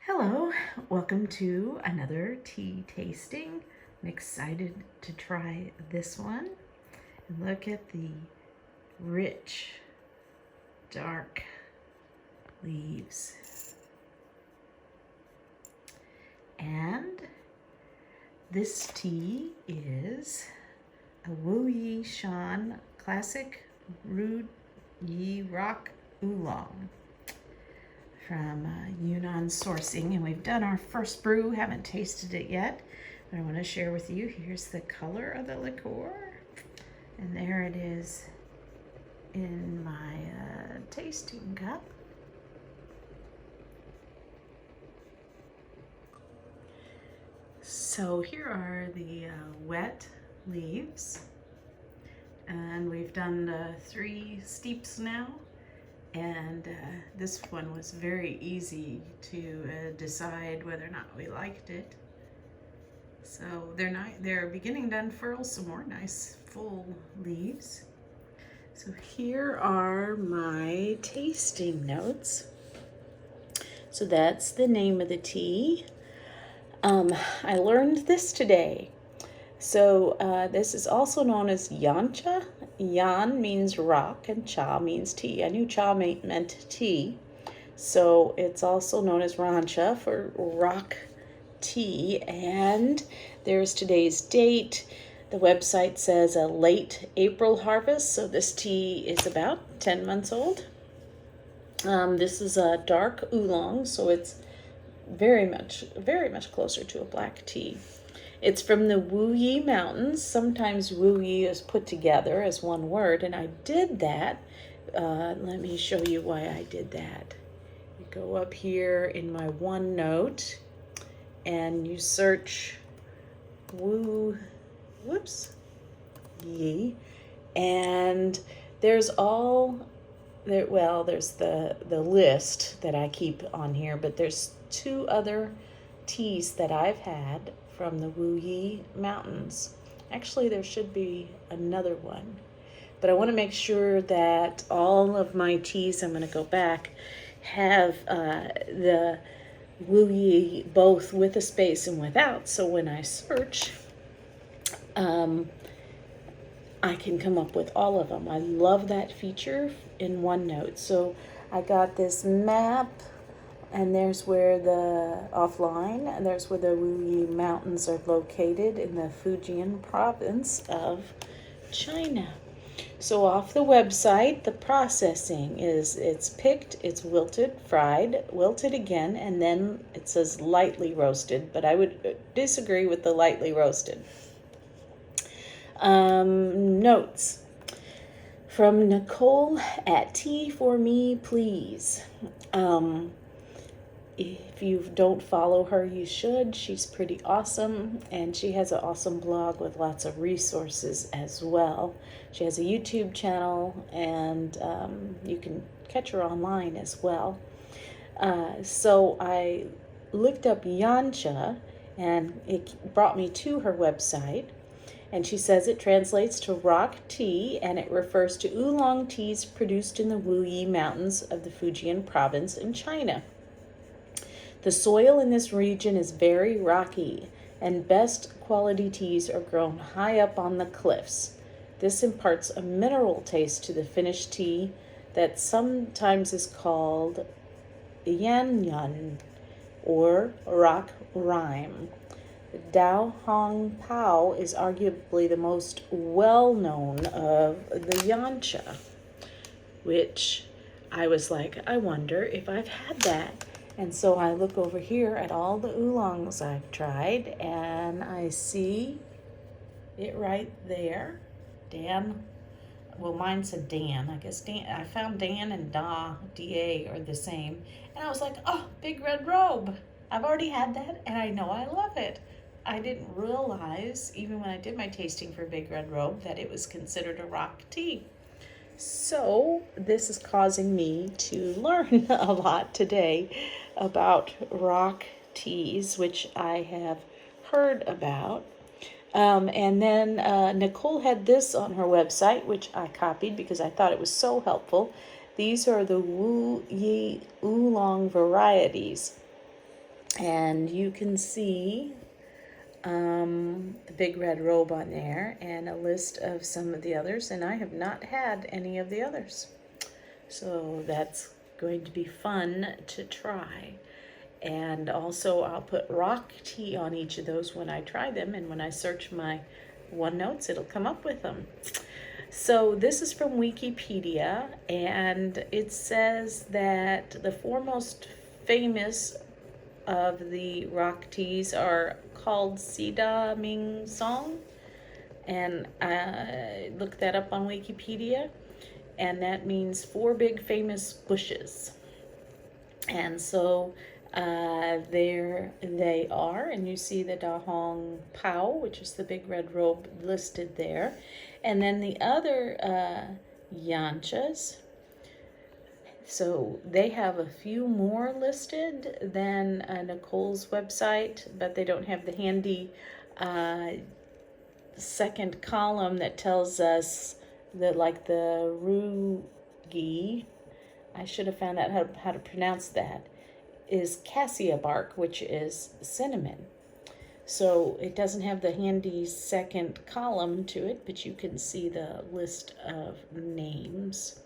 Hello, welcome to another tea tasting. I'm excited to try this one. And look at the rich, dark leaves. And this tea is a Rou Gui Shan Classic Rou Gui Rock Oolong from Yunnan sourcing, and we've done our first brew, haven't tasted it yet, but I want to share with you. Here's the color of the liqueur, and there it is in my tasting cup. So here are the wet leaves, and we've done 3 steeps now. And this one was very easy to decide whether or not we liked it. So they're beginning to unfurl some more nice full leaves. So here are my tasting notes. So that's the name of the tea. I learned this today. So this is also known as yancha. Yan means rock and cha means tea. I knew cha meant tea. So it's also known as rancha for rock tea. And there's today's date. The website says a late April harvest. So this tea is about 10 months old. This is a dark oolong, so it's very much closer to a black tea. It's from the Rou Gui Mountains. Sometimes Rou Gui is put together as one word, and I did that. Let me show you why I did that. You go up here in my OneNote, and you search Rou Gui, and there's there's the list that I keep on here, but there's 2 other teas that I've had from the Rou Gui Mountains. Actually, there should be another one, but I want to make sure that all of my teas, I'm going to go back, have the Rou Gui both with a space and without, so when I search, I can come up with all of them. I love that feature in OneNote. So I got this map, and there's where the offline, and there's where the Rou Gui Mountains are located in the Fujian province of China. So off the website, the processing is it's picked, it's wilted, fried, wilted again, and then it says lightly roasted, but I would disagree with the lightly roasted. Notes from Nicole at Tea for Me, please. If you don't follow her, you should. She's pretty awesome, and she has an awesome blog with lots of resources as well. She has a YouTube channel, and you can catch her online as well. So I looked up yancha, and it brought me to her website. And she says it translates to rock tea, and it refers to oolong teas produced in the Rou Gui Mountains of the Fujian province in China. The soil in this region is very rocky, and best quality teas are grown high up on the cliffs. This imparts a mineral taste to the finished tea that sometimes is called Yunnan or rock rime. Dao Hong Pao is arguably the most well-known of the yancha, which I was like, I wonder if I've had that. And so I look over here at all the oolongs I've tried, and I see it right there. Dan, well, mine said Dan. I guess Dan. I found Dan and Da are the same. And I was like, oh, Big Red Robe. I've already had that, and I know I love it. I didn't realize, even when I did my tasting for Big Red Robe, that it was considered a rock tea. So this is causing me to learn a lot today about rock teas, which I have heard about. And then Nicole had this on her website, which I copied because I thought it was so helpful. These are the Rou Gui Oolong varieties. And you can see the big red robe on there and a list of some of the others, and I have not had any of the others. So that's going to be fun to try. And also I'll put rock tea on each of those when I try them, and when I search my OneNotes, it'll come up with them. So this is from Wikipedia, and it says that the four most famous of the rock teas are called Sida Ming Song, and I looked that up on Wikipedia, and that means four big famous bushes. And so there they are, and you see the Da Hong Pao, which is the big red robe, listed there. And then the other yanchas, so they have a few more listed than Nicole's website, but they don't have the handy second column that tells us that, like the Rou Gui, I should have found out how to pronounce that, is cassia bark, which is cinnamon. So it doesn't have the handy second column to it, but you can see the list of names.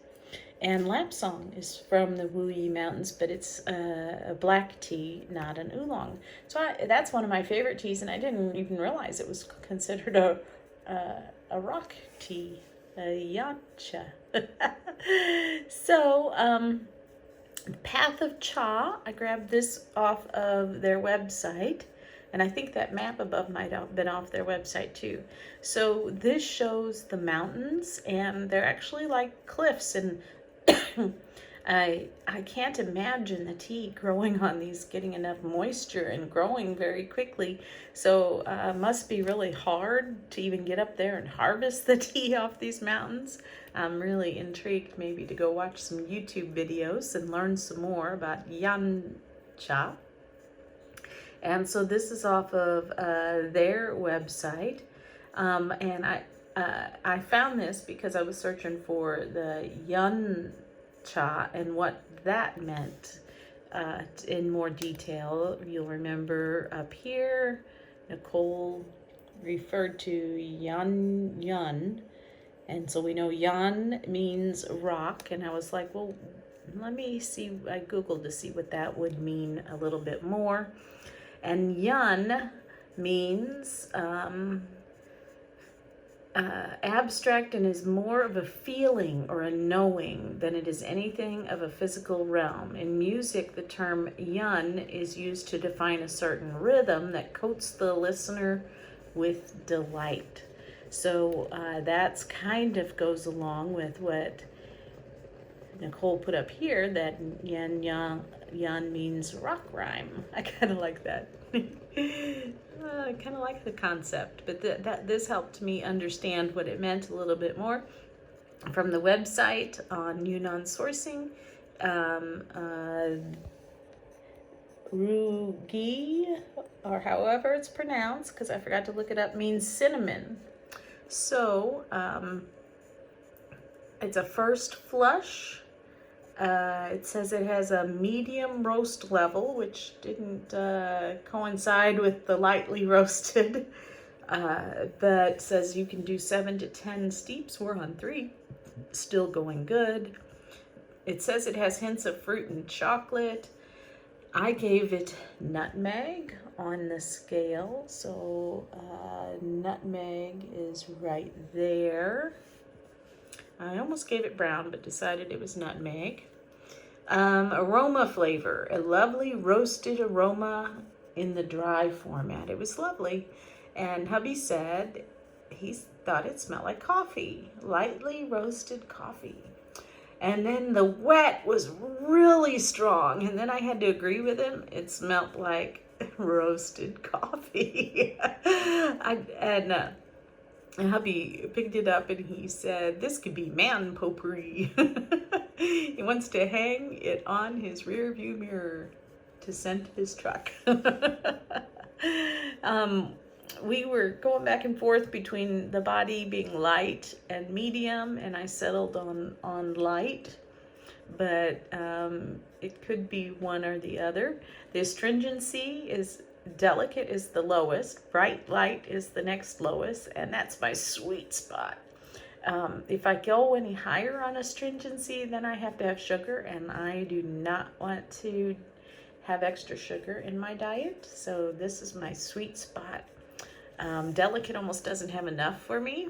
And Lamp Song is from the Wu Yi Mountains, but it's a black tea, not an oolong. So that's one of my favorite teas, and I didn't even realize it was considered a rock tea, a yancha. So, Path of Cha, I grabbed this off of their website, and I think that map above might have been off their website too. So this shows the mountains, and they're actually like cliffs, and I can't imagine the tea growing on these, getting enough moisture and growing very quickly. So must be really hard to even get up there and harvest the tea off these mountains. I'm really intrigued maybe to go watch some YouTube videos and learn some more about yancha. And so this is off of their website. And I found this because I was searching for the Yunnan cha and what that meant in more detail. You'll remember up here, Nicole referred to Yun, and so we know Yan means rock, and I was like, well, let me see. I Googled to see what that would mean a little bit more. And Yun means abstract, and is more of a feeling or a knowing than it is anything of a physical realm. In music, the term yun is used to define a certain rhythm that coats the listener with delight. So that's kind of goes along with what Nicole put up here, that yan means rock rhyme. I kind of like that. I kind of like the concept, but this helped me understand what it meant a little bit more. From the website on Yunnan sourcing, Rou Gui, or however it's pronounced, because I forgot to look it up, means cinnamon. So it's a first flush. It says it has a medium roast level, which didn't coincide with the lightly roasted, but says you can do 7 to 10 steeps. We're on 3, still going good. It says it has hints of fruit and chocolate. I gave it nutmeg on the scale, so nutmeg is right there. I almost gave it brown, but decided it was nutmeg. Aroma flavor, a lovely roasted aroma in the dry format. It was lovely. And hubby said he thought it smelled like coffee, lightly roasted coffee. And then the wet was really strong. And then I had to agree with him. It smelled like roasted coffee. And hubby picked it up and he said, this could be man potpourri. He wants to hang it on his rear view mirror to scent his truck. We were going back and forth between the body being light and medium, and I settled on light. but it could be one or the other. The astringency is delicate is the lowest, bright light is the next lowest, and that's my sweet spot. If I go any higher on astringency, then I have to have sugar, and I do not want to have extra sugar in my diet, so this is my sweet spot. Delicate almost doesn't have enough for me,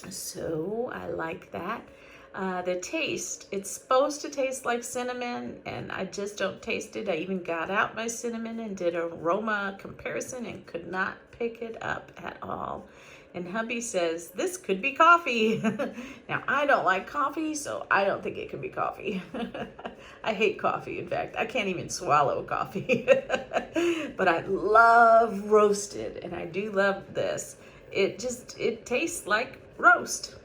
so I like that. The taste, it's supposed to taste like cinnamon, and I just don't taste it. I even got out my cinnamon and did an aroma comparison and could not pick it up at all. And hubby says, this could be coffee. Now, I don't like coffee, so I don't think it could be coffee. I hate coffee, in fact. I can't even swallow coffee. But I love roasted, and I do love this. It tastes like roast.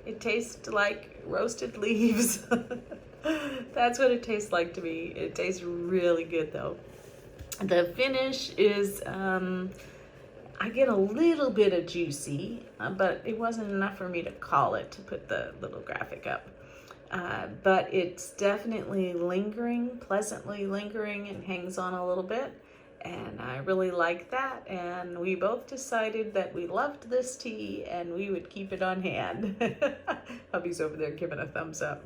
It tastes like roasted leaves. That's what it tastes like to me. It tastes really good, though. The finish is... I get a little bit of juicy, but it wasn't enough for me to call it, to put the little graphic up. But it's definitely lingering, pleasantly lingering, and hangs on a little bit. And I really like that. And we both decided that we loved this tea and we would keep it on hand. Hubby's over there giving a thumbs up.